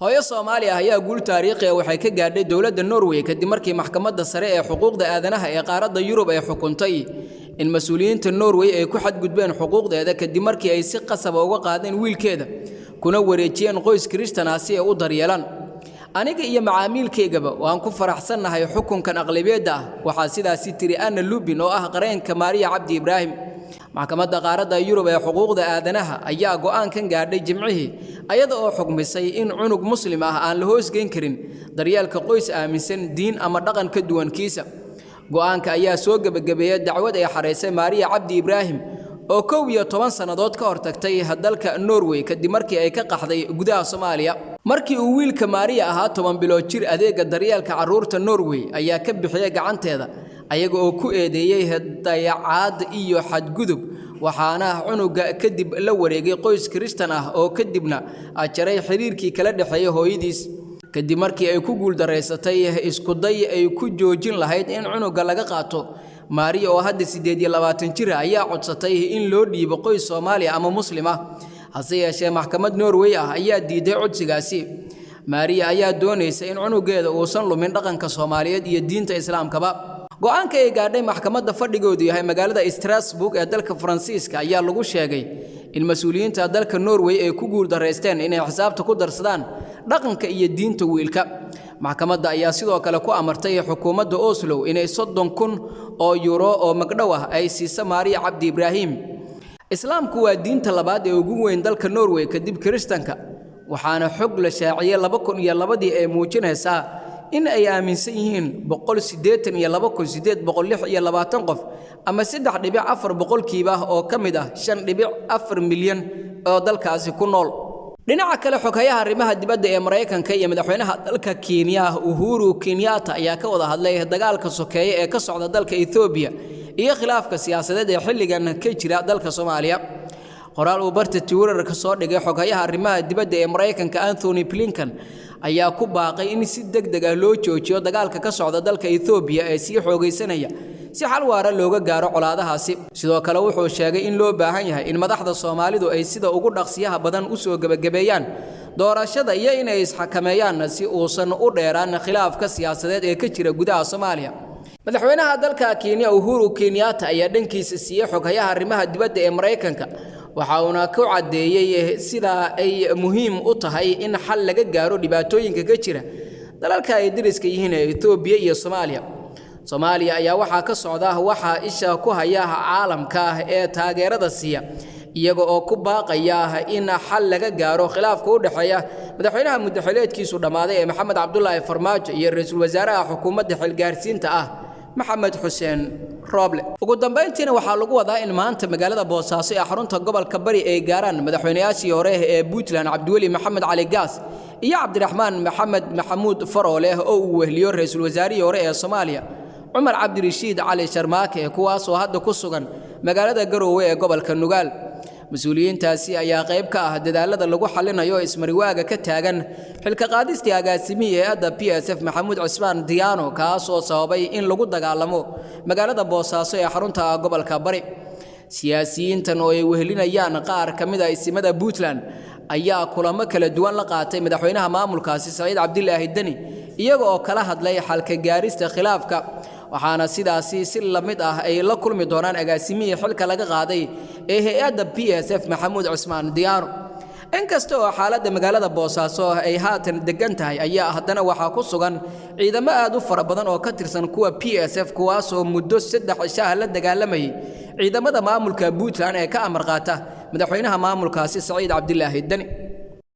hooyo Soomaali ah ayaa guul taariikhi ah waxay ka gaadhay dawladda Norway kadib markii maxkamadda sare ee xuquuqda aadanaha ee qaaradda Yurub ay xukuntay in mas'uuliyiinta Norway ay ku xadgudbeen xuquuqdeeda kadib markii ay si qasab ah uga qaadeen wiilkeeda kuna wareejiyeen qoys Kristaan ah si ay u daryeelaan aniga iyo macaamilkeygaba waan ku faraxsanahay xukunkan aqlabiyada ah waxa sidaas tiri Anna Lubin oo ah qareenka Maria Cabdi Ibrahim maxkamadda qaaradda Yurub ee xuquuqda aadanaha ayaa go'aan kan gaadhay Jimcihii ayada oo xukmisay in cunug muslim ah aan la hoosgeyn karin daryeelka qoys aaminsan diin ama dhaqan ka duwan kiisa go'aanka ayaa soo gabagabeeyay dacwad ay xareysay Maria Cabdi Ibrahim oo 12 sanadood ka hortagtay dalka Norway kadib markii ay ka qaxday gudaha Soomaaliya markii uu wiilka Maria ahaa 10 bilood jir adeega daryeelka carruurta Norway ayaa ka bixiyay gacanteeda ayaga oo ku eedeeyay dayacaad iyo xadgudub waxaana cunuga kadib la wareegay qoys Kristaan ah oo kadibna ajaray xiriirkii kala dhaxeeyay hooyadiis kadib markii ay ku guul dareysatay isku day ay ku joojin lahayd in cunuga laga qaato Maria oo hadda 28 jir ayaa codsatay in loo dhiibo qoys Soomaali ama Muslim ah hase yeeshee maxkamad Norway ah ayaa diiday codsigaasi Maria ayaa doonaysa in cunugeeda uusan lumin dhaqanka Soomaaliyeed iyo diinta Islaamkaba go'aanka ay gaadhay maxkamadda fadhigoodu yahay magaalada Strasbourg ee dalka Faransiiska ayaa lagu sheegay in mas'uuliyiinta dalka Norway ay ku guul dareysteen inay xisaabta ku darsadaan dhaqanka iyo diinta wiilka maxkamadda ayaa sidoo kale ku amartay xukuumadda Oslo inay 30,000 oo euro oo magdhow ah ay siiso Maria Cabdi Ibrahim Islaamku waa diinta labaad ee ugu weyn dalka Norway kadib Kiristaanka waxaana xog la shaaciyay 2002 ee muujinaysa in ay aaminsan yihiin 182,820 qof ama 3.4 boqolkiiba oo ka mid ah 5.4 milyan oo dalkaasi ku nool dhinaca kale xogayaha arrimaha dibadda ee Mareykanka iyo madaxweynaha dalka Kenya Uhuru Kenyatta ayaa ka wada hadlay dagaalka sokeeye ee ka socda dalka Ethiopia iyo khilaafka siyaasadeed ee xilligan ka jira dalka Soomaaliya qoraal uu barta Twitter ka soo dhigay xogayaha arrimaha dibadda ee Mareykanka Anthony Blinken ayaa ku baaqay in si degdeg ah loo joojiyo dagaalka ka socda dalka Ethiopia ee si xoogaysanaya si xal waara looga gaaro colaadahaasi sidoo kale wuxuu sheegay in loo baahan yahay in madaxda Soomaalidu ay sida ugu dhaqsiyaha badan u soo gabagabeeyaan doorashada iyo in ay isxakameeyaan si uusan u dheeraan khilaafka siyaasadeed ee ka jira gudaha Soomaaliya madaxweynaha dalka Kenya Uhuru Kenyatta ayaa dhankiisa siiyay xogayaha arrimaha dibadda ee Mareykanka waxa uu ku cadeeyay sida ay muhiim u tahay in xal laga gaaro dhibaatooyinka ka jira dalalka ay dariska yihiin Ethiopia iyo Soomaaliya ayaa waxa ka socda waxa isha ku haya caalamka ee taageerada siiya iyaga oo ku baaqaya in xal laga gaaro khilaafka u dhaxeeya madaxweynaha muddaxileedkiisu dhamaaday ee Maxamed Cabdullaahi Farmaajo iyo ra'iisul wasaaraha xukuumadda xilgaarsiinta ah Maxamed Xuseen Roble ugu dambeyntiina waxa lagu wadaa in maanta magaalada Boosaaso ee xarunta gobolka Bari ay gaaraan madaxweynayaashii hore ee Puntland Cabdiweli Maxamed Cali Gaas iyo Cabdiraxmaan Maxamed Maxamuud Faroole oo uu wehliyo ra'iisul wasaarihii hore ee Soomaaliya Umar Cabdirashiid Cali Sharmaake kuwaas oo hadda ku sugan magaalada Garowe ee gobolka Nugaal mas'uuliyiintaasi ayaa qayb ka ah dadaalada lagu xalinayo ismariwaaga ka taagan xilka qaadistii agaasimiye ee PSF Maxamuud Cismaan Diyaano kaas oo sababay in lagu dagaalamo magaalada Boosaaso ee xarunta gobolka Bari siyaasiyiintan oo ay wehelinayaan qaar kamid ah isimada Puntland ayaa kulamo kala duwan la qaatay madaxweynaha maamulkaasi Saciid Cabdilaahi Dani iyaga oo kala hadlay xalka gaarista khilaafka waxaana sidaasi si la mid ah ay la kulmi doonaan agaasimiye xilka laga qaaday ee hay'adda PSF Maxamuud Cismaan Diyaano inkasta oo xaaladda magaalada Boosaaso ay haatan degan tahay ayaa haddana waxa ku sugan ciidamo aad u fara badan oo ka tirsan kuwa PSF kuwaas oo muddo 3 cisho la dagaalamay ciidamada maamulka Puntland ee ka amar qaata madaxweynaha maamulkaasi Saciid Cabdilaahi Dani